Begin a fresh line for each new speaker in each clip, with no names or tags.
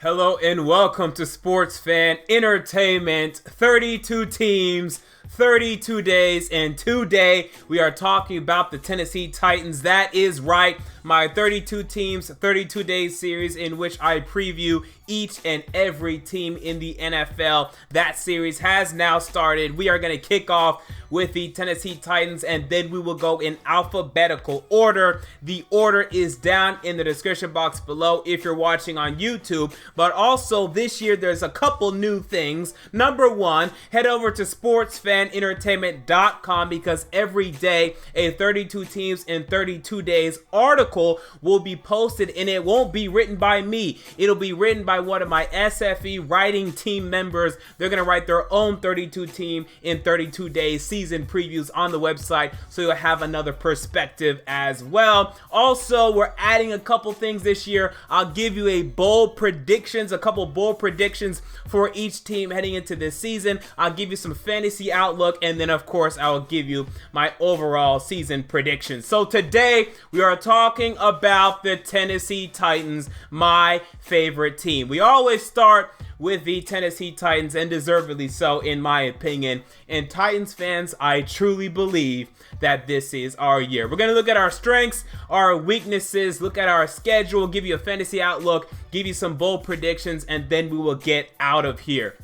Hello and welcome to Sports Fan Entertainment. 32 teams, 32 days, and today we are talking about the Tennessee Titans. That is right, my 32 teams, 32 days series in which I preview each and every team in the NFL. That series has now started. We are going to kick off with the Tennessee Titans, and then we will go in alphabetical order. The order is down in the description box below if you're watching on YouTube. But also this year there's a couple new things. Number one, head over to sportsfanentertainment.com because every day a 32 teams in 32 days article will be posted, and it won't be written by me. It'll be written by one of my SFE writing team members. They're going to write their own 32 team in 32 days season previews on the website, so you'll have another perspective as well. Also, we're adding a couple things this year. I'll give you a couple bold predictions for each team heading into this season. I'll give you some fantasy outlook, and then of course I will give you my overall season predictions. So today we are talking about the Tennessee Titans, my favorite team. We always start with the Tennessee Titans, and deservedly so in my opinion. And Titans fans, I truly believe that this is our year. We're going to look at our strengths, our weaknesses, look at our schedule, give you a fantasy outlook, give you some bold predictions, and then we will get out of here.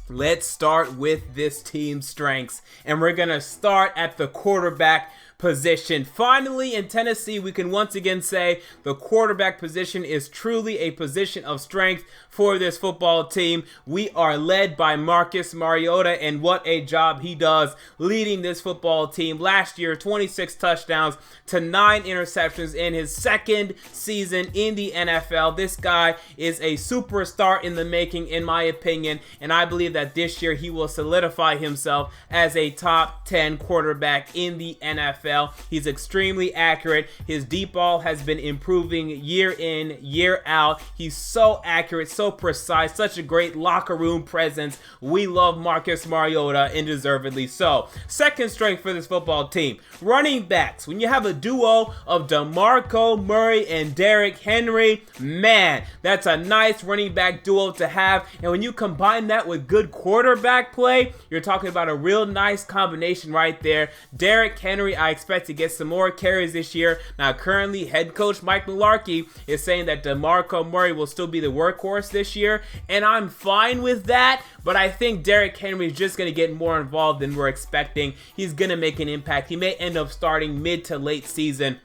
Let's start with this team's strengths, and we're going to start at the quarterback position. Finally, in Tennessee, we can once again say the quarterback position is truly a position of strength for this football team. We are led by Marcus Mariota, and what a job he does leading this football team. Last year, 26 touchdowns to 9 interceptions in his second season in the NFL. This guy is a superstar in the making, in my opinion, and I believe that this year he will solidify himself as a top 10 quarterback in the NFL. He's extremely accurate. His deep ball has been improving year in, year out. He's so accurate, so precise, such a great locker room presence. We love Marcus Mariota, and deservedly so. Second strength for this football team, running backs. When you have a duo of DeMarco Murray and Derrick Henry, man, that's a nice running back duo to have. And when you combine that with good quarterback play, you're talking about a real nice combination right there. Derrick Henry, I expect to get some more carries this year. Now, currently, head coach Mike Mularkey is saying that DeMarco Murray will still be the workhorse this year, and I'm fine with that, but I think Derrick Henry is just going to get more involved than we're expecting. He's going to make an impact. He may end up starting mid to late season,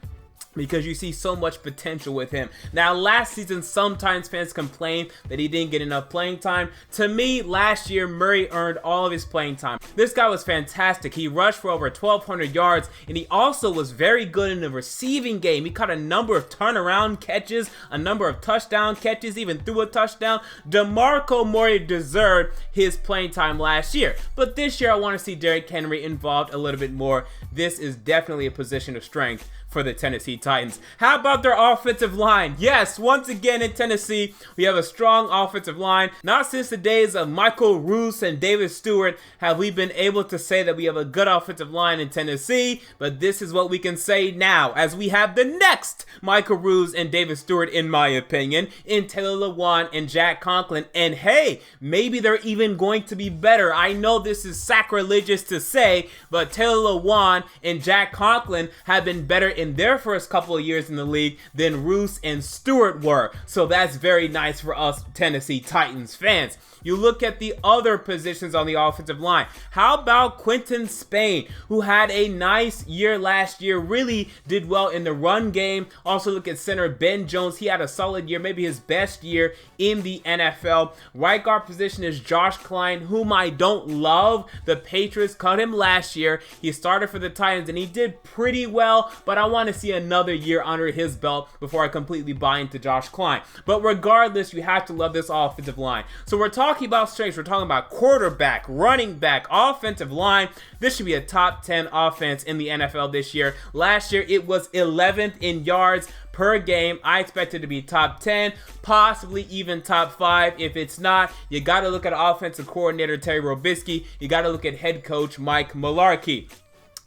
because you see so much potential with him. Now, last season, sometimes fans complain that he didn't get enough playing time. To me, last year, Murray earned all of his playing time. This guy was fantastic. He rushed for over 1,200 yards, and he also was very good in the receiving game. He caught a number of turnaround catches, a number of touchdown catches, even threw a touchdown. DeMarco Murray deserved his playing time last year. But this year, I want to see Derrick Henry involved a little bit more. This is definitely a position of strength for the Tennessee Titans. How about their offensive line? Yes, once again in Tennessee, we have a strong offensive line. Not since the days of Michael Roos and David Stewart have we been able to say that we have a good offensive line in Tennessee, but this is what we can say now, as we have the next Michael Roos and David Stewart, in my opinion, in Taylor Lewan and Jack Conklin. And hey, maybe they're even going to be better. I know this is sacrilegious to say, but Taylor Lewan and Jack Conklin have been better in their first couple of years in the league than Roos and Stewart were. So that's very nice for us Tennessee Titans fans. You look at the other positions on the offensive line. How about Quinton Spain, who had a nice year last year, really did well in the run game. Also look at center Ben Jones. He had a solid year, maybe his best year in the NFL. Right guard position is Josh Klein, whom I don't love. The Patriots cut him last year. He started for the Titans and he did pretty well, but I want to see another year under his belt before I completely buy into Josh Klein. But regardless, you have to love this offensive line. So we're talking about strengths. We're talking about quarterback, running back, offensive line. This should be a top 10 offense in the NFL this year. Last year, it was 11th in yards per game. I expect it to be top 10, possibly even top 5. If it's not, you got to look at offensive coordinator Terry Robisky. You got to look at head coach Mike Mularkey.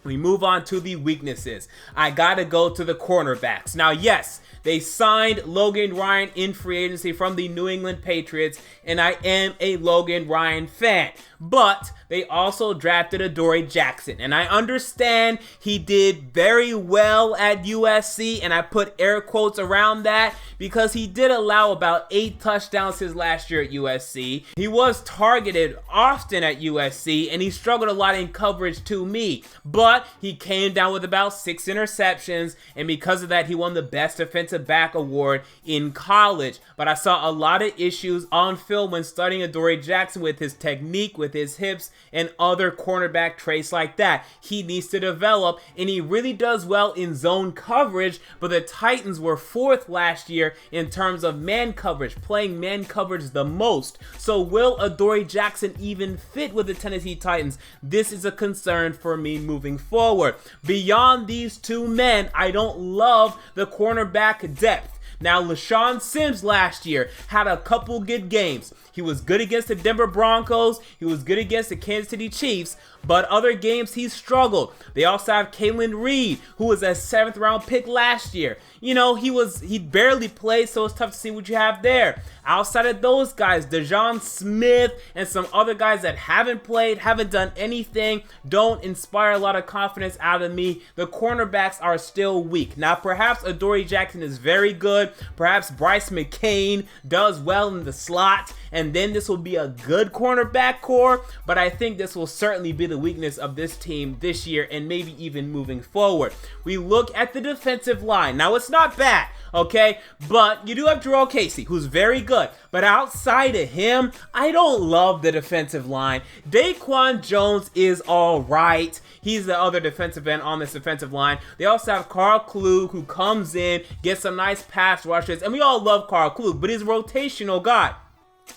We move on to the weaknesses. I gotta go to the cornerbacks. Now, yes, they signed Logan Ryan in free agency from the New England Patriots, and I am a Logan Ryan fan. But they also drafted Adoree Jackson, and I understand he did very well at USC, and I put air quotes around that because he did allow about 8 touchdowns his last year at USC. He was targeted often at USC, and he struggled a lot in coverage to me, but he came down with about 6 interceptions, and because of that, he won the Best Defensive Back award in college. But I saw a lot of issues on film when starting Adoree Jackson with his technique, with his hips, and other cornerback traits like that. He needs to develop, and he really does well in zone coverage, but the Titans were 4th last year in terms of man coverage, playing man coverage the most. So will Adoree Jackson even fit with the Tennessee Titans? This is a concern for me moving forward. Beyond these 2 men, I don't love the cornerback depth. Now, LaShawn Sims last year had a couple good games. He was good against the Denver Broncos. He was good against the Kansas City Chiefs. But other games, he struggled. They also have Kalen Reed, who was a 7th round pick last year. You know, he barely played, so it's tough to see what you have there. Outside of those guys, DeJon Smith and some other guys that haven't played, haven't done anything, don't inspire a lot of confidence out of me. The cornerbacks are still weak. Now, perhaps Adoree Jackson is very good. Perhaps Bryce McCain does well in the slot, and then this will be a good cornerback core, but I think this will certainly be the weakness of this team this year and maybe even moving forward. We look at the defensive line. Now, it's not bad, okay? But you do have Jurrell Casey, who's very good. But outside of him, I don't love the defensive line. Daquan Jones is all right. He's the other defensive end on this defensive line. They also have Carl Klug, who comes in, gets some nice pass rushes, and we all love Carl Klug, but he's a rotational guy.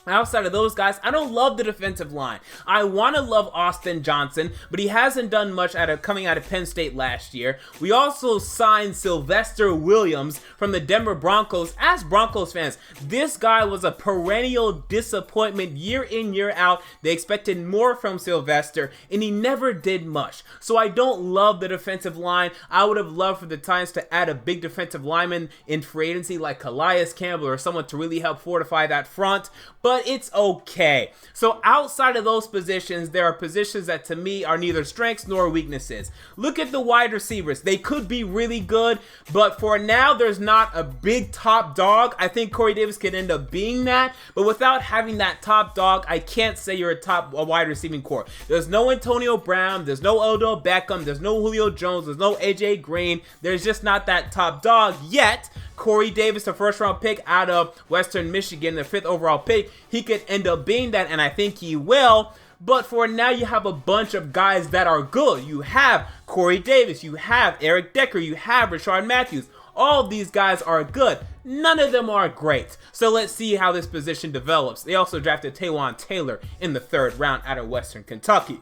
Outside of those guys, I don't love the defensive line. I want to love Austin Johnson, but he hasn't done much coming out of Penn State last year. We also signed Sylvester Williams from the Denver Broncos. As Broncos fans, this guy was a perennial disappointment year in, year out. They expected more from Sylvester, and he never did much. So I don't love the defensive line. I would have loved for the Titans to add a big defensive lineman in free agency like Calais Campbell or someone to really help fortify that front. But it's okay. So outside of those positions, there are positions that to me are neither strengths nor weaknesses. Look at the wide receivers. They could be really good, but for now, there's not a big top dog. I think Corey Davis could end up being that, but without having that top dog, I can't say you're a wide receiving core. There's no Antonio Brown, there's no Odell Beckham, there's no Julio Jones, there's no AJ Green. There's just not that top dog yet. Corey Davis, the 1st round pick out of Western Michigan, the 5th overall pick, he could end up being that, and I think he will. But for now, you have a bunch of guys that are good. You have Corey Davis, you have Eric Decker, you have Rashard Matthews. All of these guys are good. None of them are great. So let's see how this position develops. They also drafted Taywan Taylor in the 3rd round out of Western Kentucky.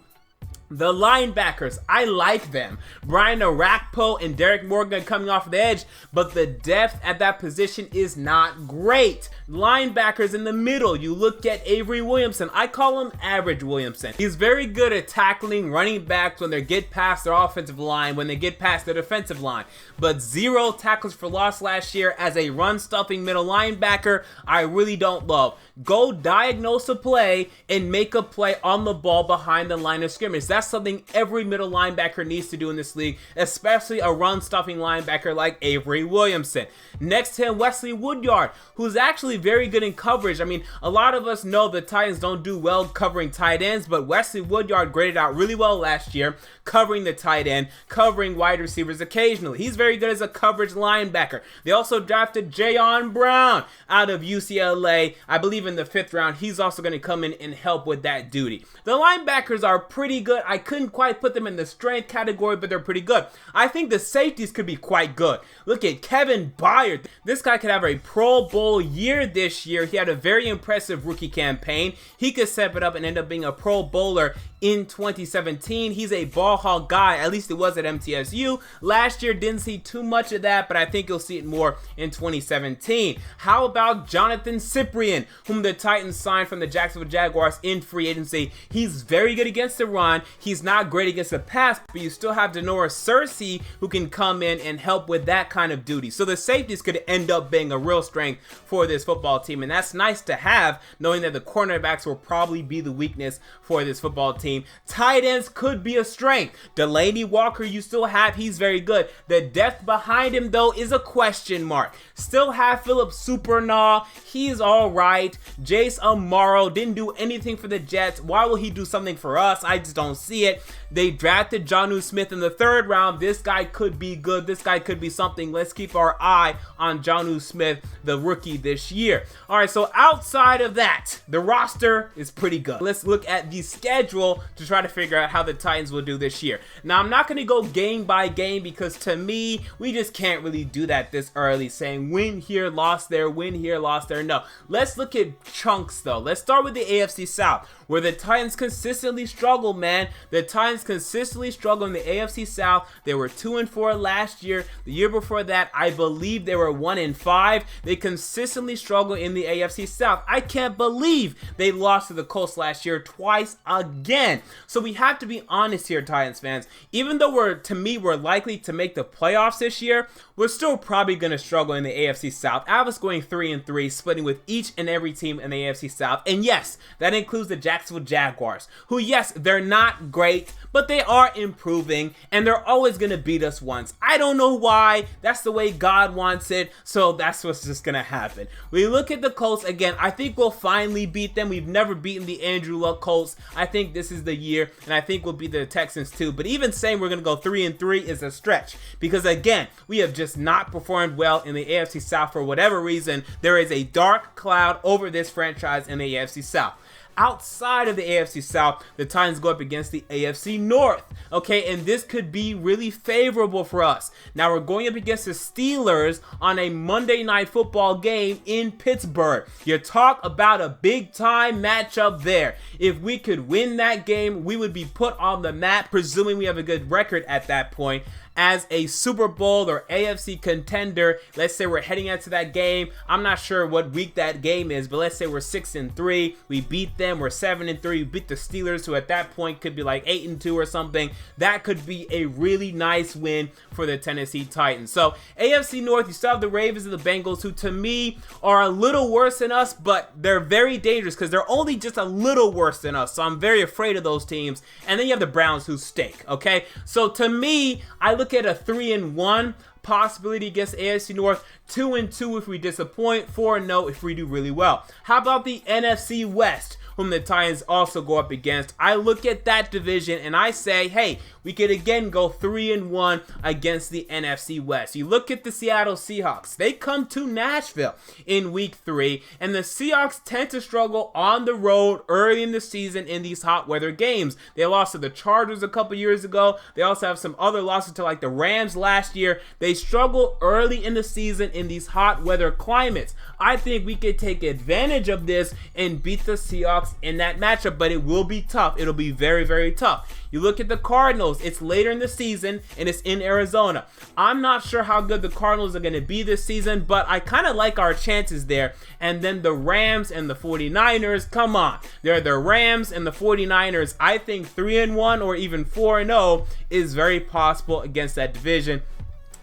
The linebackers, I like them. Brian Orakpo and Derek Morgan coming off the edge, but the depth at that position is not great. Linebackers in the middle, you look at Avery Williamson. I call him Average Williamson. He's very good at tackling running backs when they get past their offensive line, when they get past their defensive line. But 0 tackles for loss last year as a run-stuffing middle linebacker, I really don't love. Go diagnose a play and make a play on the ball behind the line of scrimmage. That's something every middle linebacker needs to do in this league, especially a run-stuffing linebacker like Avery Williamson. Next to him, Wesley Woodyard, who's actually very good in coverage. I mean, a lot of us know the Titans don't do well covering tight ends, but Wesley Woodyard graded out really well last year, covering the tight end, covering wide receivers occasionally. He's very good as a coverage linebacker. They also drafted Jayon Brown out of UCLA, I believe in the 5th round. He's also going to come in and help with that duty. The linebackers are pretty good. I couldn't quite put them in the strength category, but they're pretty good. I think the safeties could be quite good. Look at Kevin Byard. This guy could have a Pro Bowl year this year. He had a very impressive rookie campaign. He could step it up and end up being a Pro Bowler in 2017. He's a ball hog guy, at least it was at MTSU. Last year didn't see too much of that, but I think you'll see it more in 2017. How about Jonathan Cyprien, whom the Titans signed from the Jacksonville Jaguars in free agency? He's very good against the run. He's not great against the pass, but you still have Denora Cersei who can come in and help with that kind of duty. So the safeties could end up being a real strength for this football team, and that's nice to have, knowing that the cornerbacks will probably be the weakness for this football team. Tight ends could be a strength. Delaney Walker you still have, he's very good. The depth behind him though is a question mark. Still have Philip Supernaw, he's alright. Jace Amaro didn't do anything for the Jets. Why will he do something for us? I just don't see it. They drafted Jonnu Smith in the 3rd round. This guy could be good. This guy could be something. Let's keep our eye on Jonnu Smith, the rookie this year. Alright, so outside of that, the roster is pretty good. Let's look at the schedule to try to figure out how the Titans will do this year. Now, I'm not going to go game by game because to me, we just can't really do that this early, saying win here, lost there, win here, lost there. No, let's look at chunks though. Let's start with the AFC South, where the Titans consistently struggle, man. The Titans consistently struggle in the AFC South. They were 2-4 last year. The year before that, I believe they were 1-5. They consistently struggle in the AFC South. I can't believe they lost to the Colts last year twice again. So we have to be honest here, Titans fans. Even though we're likely to make the playoffs this year, we're still probably going to struggle in the AFC South. I was going 3-3, splitting with each and every team in the AFC South. And yes, that includes the Jacksonville Jaguars, who, yes, they're not great, but they are improving, and they're always going to beat us once. I don't know why. That's the way God wants it, so that's what's just going to happen. We look at the Colts again. I think we'll finally beat them. We've never beaten the Andrew Luck Colts. I think this is the year, and I think we'll beat the Texans too. But even saying we're going to go 3-3 is a stretch, because again, we have just not performed well in the AFC South for whatever reason. There is a dark cloud over this franchise in the AFC South. Outside of the AFC South, the Titans go up against the AFC North, okay, and this could be really favorable for us. Now, we're going up against the Steelers on a Monday Night Football game in Pittsburgh. You talk about a big-time matchup there. If we could win that game, we would be put on the map, presuming we have a good record at that point, as a Super Bowl or AFC contender. Let's say we're heading into that game. I'm not sure what week that game is, but let's say we're 6-3. We beat them. We're 7-3. We beat the Steelers, who at that point could be like 8-2 or something. That could be a really nice win for the Tennessee Titans. So AFC North, you still have the Ravens and the Bengals, who to me are a little worse than us, but they're very dangerous because they're only just a little worse than us. So I'm very afraid of those teams. And then you have the Browns, who stink. Okay, so to me, I look at a 3-1 possibility against AFC North, 2-2 if we disappoint, 4-0 if we do really well. How about the NFC West, whom the Titans also go up against? I look at that division and I say, hey, we could again go 3-1 against the NFC West. You look at the Seattle Seahawks. They come to Nashville in week 3, and the Seahawks tend to struggle on the road early in the season in these hot weather games. They lost to the Chargers a couple years ago. They also have some other losses to like the Rams last year. They struggle early in the season in these hot weather climates. I think we could take advantage of this and beat the Seahawks in that matchup, but it will be tough. It'll be very, very tough. You look at the Cardinals. It's later in the season, and it's in Arizona. I'm not sure how good the Cardinals are going to be this season, but I kind of like our chances there. And then the Rams and the 49ers, come on. They're the Rams and the 49ers. I think 3-1 or even 4-0 is very possible against that division.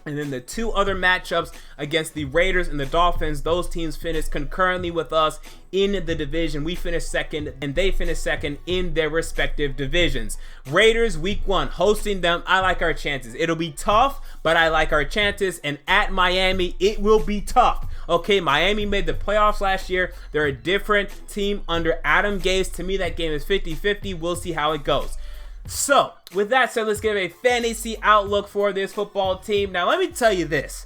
And then the two other matchups against the Raiders and the Dolphins, those teams finished concurrently with us in the division. We finished second and they finished second in their respective divisions. Raiders week 1, hosting them. I like our chances. It'll be tough, but I like our chances. And at Miami, it will be tough. Okay, Miami made the playoffs last year. They're a different team under Adam Gase. To me, that game is 50-50. We'll see how it goes. So, with that said, let's give a fantasy outlook for this football team. Now, let me tell you this.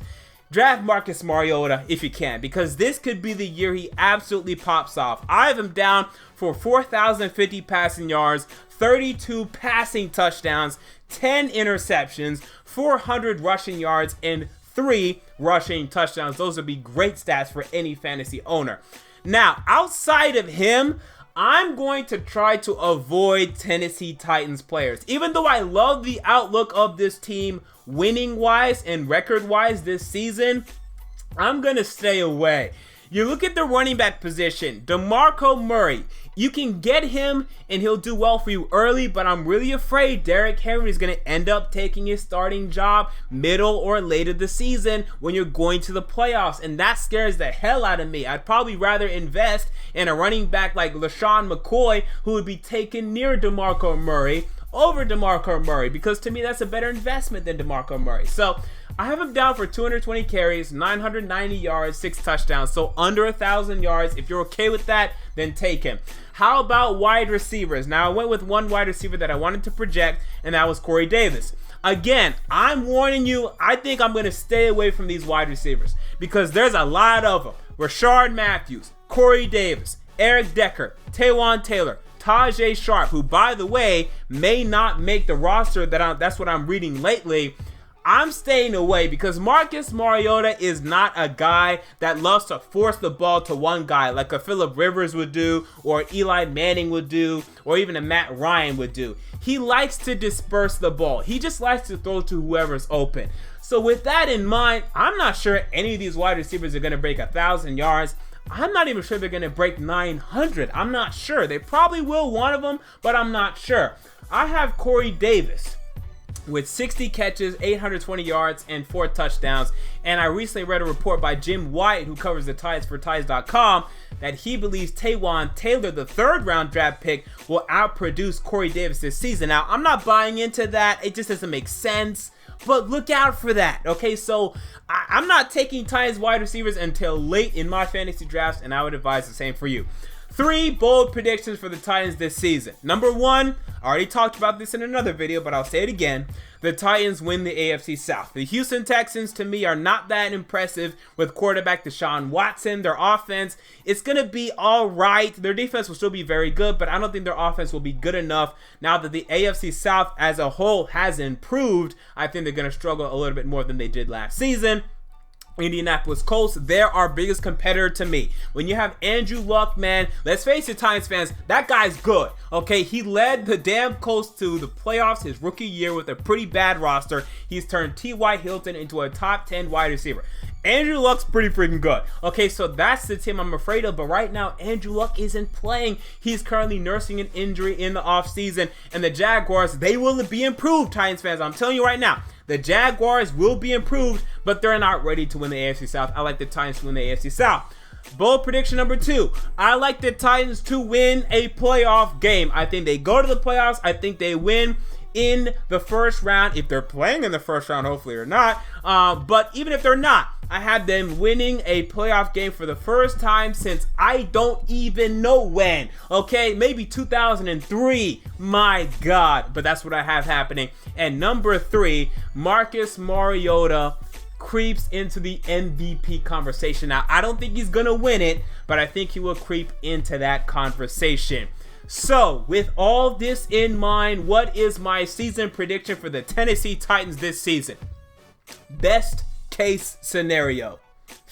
Draft Marcus Mariota if you can, because this could be the year he absolutely pops off. I have him down for 4,050 passing yards, 32 passing touchdowns, 10 interceptions, 400 rushing yards, and 3 rushing touchdowns. Those would be great stats for any fantasy owner. Now, outside of him, I'm going to try to avoid Tennessee Titans players. Even though I love the outlook of this team winning-wise and record-wise this season, I'm going to stay away. You look at the running back position, DeMarco Murray. You can get him and he'll do well for you early, but I'm really afraid Derrick Henry is going to end up taking his starting job middle or late of the season when you're going to the playoffs, and that scares the hell out of me. I'd probably rather invest in a running back like LaShawn McCoy, who would be taken near DeMarco Murray over DeMarco Murray, because to me that's a better investment than DeMarco Murray. So I have him down for 220 carries, 990 yards, 6 touchdowns, so under 1,000 yards. If you're okay with that, then take him. How about wide receivers? Now, I went with one wide receiver that I wanted to project, and that was Corey Davis. Again, I'm warning you, I think I'm going to stay away from these wide receivers because there's a lot of them. Rashard Matthews, Corey Davis, Eric Decker, Taywan Taylor, Tajay Sharp, who, by the way, may not make the roster. That's what I'm reading lately. I'm staying away because Marcus Mariota is not a guy that loves to force the ball to one guy like a Phillip Rivers would do, or Eli Manning would do, or even a Matt Ryan would do. He likes to disperse the ball. He just likes to throw to whoever's open. So with that in mind, I'm not sure any of these wide receivers are going to break 1,000 yards. I'm not even sure they're going to break 900. I'm not sure. They probably will, one of them, but I'm not sure. I have Corey Davis with 60 catches, 820 yards, and 4 touchdowns. And I recently read a report by Jim White, who covers the Titans for Titans.com, that he believes Taywan Taylor, the 3rd round draft pick, will outproduce Corey Davis this season. Now, I'm not buying into that. It just doesn't make sense. But look out for that, okay? So I'm not taking Titans wide receivers until late in my fantasy drafts, and I would advise the same for you. 3 bold predictions for the Titans this season. Number 1, I already talked about this in another video, but I'll say it again. The Titans win the AFC South. The Houston Texans, to me, are not that impressive with quarterback Deshaun Watson. Their offense, it's going to be all right. Their defense will still be very good, but I don't think their offense will be good enough. Now that the AFC South as a whole has improved, I think they're going to struggle a little bit more than they did last season. Indianapolis Colts, they're our biggest competitor to me. When you have Andrew Luck, man, let's face it, Titans fans, that guy's good, okay? He led the damn Colts to the playoffs his rookie year with a pretty bad roster. He's turned T.Y. Hilton into a top 10 wide receiver. Andrew Luck's pretty freaking good. Okay, so that's the team I'm afraid of, but right now, Andrew Luck isn't playing. He's currently nursing an injury in the offseason, and the Jaguars, they will be improved, Titans fans. I'm telling you right now, the Jaguars will be improved, but they're not ready to win the AFC South. I like the Titans to win the AFC South. Bold prediction number 2. I like the Titans to win a playoff game. I think they go to the playoffs. I think they win in the first round, if they're playing in the first round, hopefully or not. But even if they're not, I have them winning a playoff game for the first time since I don't even know when. Okay, maybe 2003. My God. But that's what I have happening. And number 3, Marcus Mariota creeps into the MVP conversation. Now, I don't think he's going to win it, but I think he will creep into that conversation. So, with all this in mind, what is my season prediction for the Tennessee Titans this season? Best case scenario,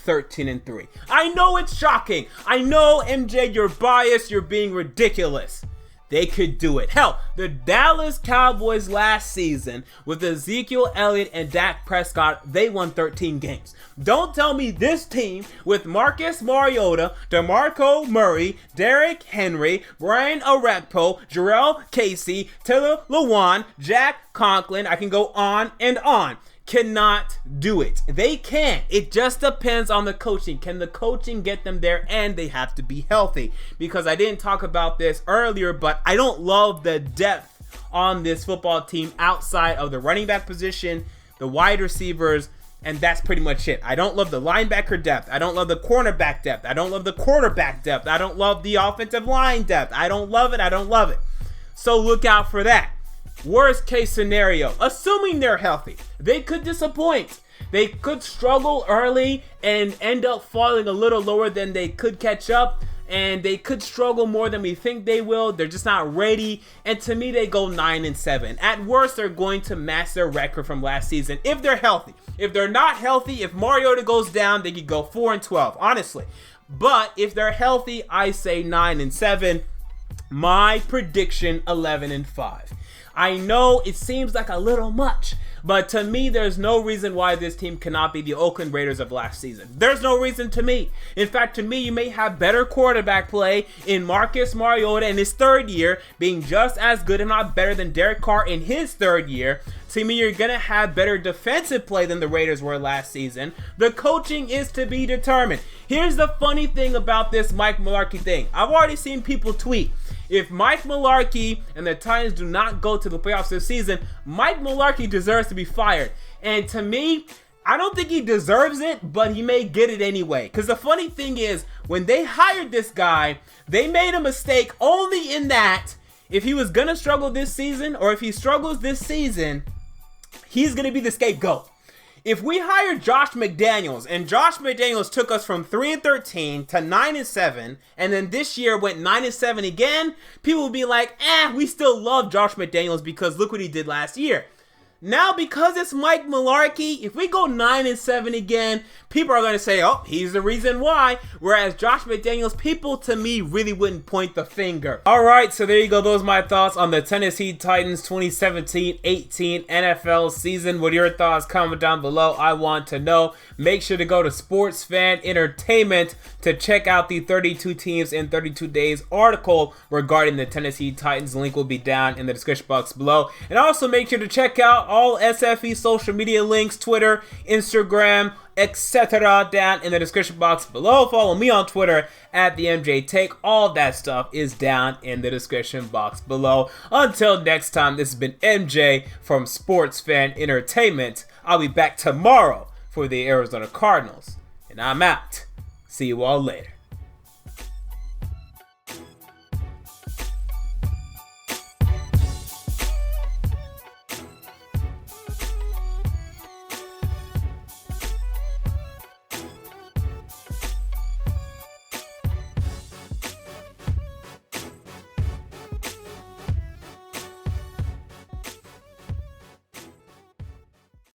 13-3. I know it's shocking. I know, MJ, you're biased. You're being ridiculous. They could do it. Hell, the Dallas Cowboys last season with Ezekiel Elliott and Dak Prescott, they won 13 games. Don't tell me this team with Marcus Mariota, DeMarco Murray, Derrick Henry, Brian Orakpo, Jarrell Casey, Taylor Lewan, Jack Conklin, I can go on and on, cannot do it. They can. It just depends on the coaching. Can the coaching get them there? And they have to be healthy. Because I didn't talk about this earlier, but I don't love the depth on this football team outside of the running back position, the wide receivers, and that's pretty much it. I don't love the linebacker depth. I don't love the cornerback depth. I don't love the quarterback depth. I don't love the offensive line depth. I don't love it. I don't love it. So look out for that. Worst case scenario, assuming they're healthy, they could disappoint. They could struggle early and end up falling a little lower than they could catch up, and they could struggle more than we think they will. They're just not ready, and to me, they go 9-7. At worst, they're going to match their record from last season if they're healthy. If they're not healthy, if Mariota goes down, they could go 4-12, honestly. But if they're healthy, I say 9-7. My prediction, 11-5. I know it seems like a little much, but to me, there's no reason why this team cannot be the Oakland Raiders of last season. There's no reason to me. In fact, to me, you may have better quarterback play in Marcus Mariota in his third year, being just as good, if not better, than Derek Carr in his third year. To me, you're going to have better defensive play than the Raiders were last season. The coaching is to be determined. Here's the funny thing about this Mike Mularkey thing. I've already seen people tweet, if Mike Mularkey and the Titans do not go to the playoffs this season, Mike Mularkey deserves to be fired. And to me, I don't think he deserves it, but he may get it anyway. Because the funny thing is, when they hired this guy, they made a mistake only in that if he was going to struggle this season, or if he struggles this season, he's going to be the scapegoat. If we hired Josh McDaniels, and Josh McDaniels took us from 3-13 to 9-7, and then this year went 9-7 again, people would be like, we still love Josh McDaniels because look what he did last year. Now, because it's Mike Mularkey, if we go 9-7 again, people are going to say, oh, he's the reason why. Whereas Josh McDaniels, people to me really wouldn't point the finger. All right, so there you go. Those are my thoughts on the Tennessee Titans 2017-18 NFL season. What are your thoughts? Comment down below. I want to know. Make sure to go to Sports Fan Entertainment to check out the 32 teams in 32 days article regarding the Tennessee Titans. The link will be down in the description box below. And also make sure to check out all SFE social media links, Twitter, Instagram, etc. down in the description box below. Follow me on Twitter at the MJ Take. All that stuff is down in the description box below. Until next time, this has been MJ from Sports Fan Entertainment. I'll be back tomorrow for the Arizona Cardinals. And I'm out. See you all later.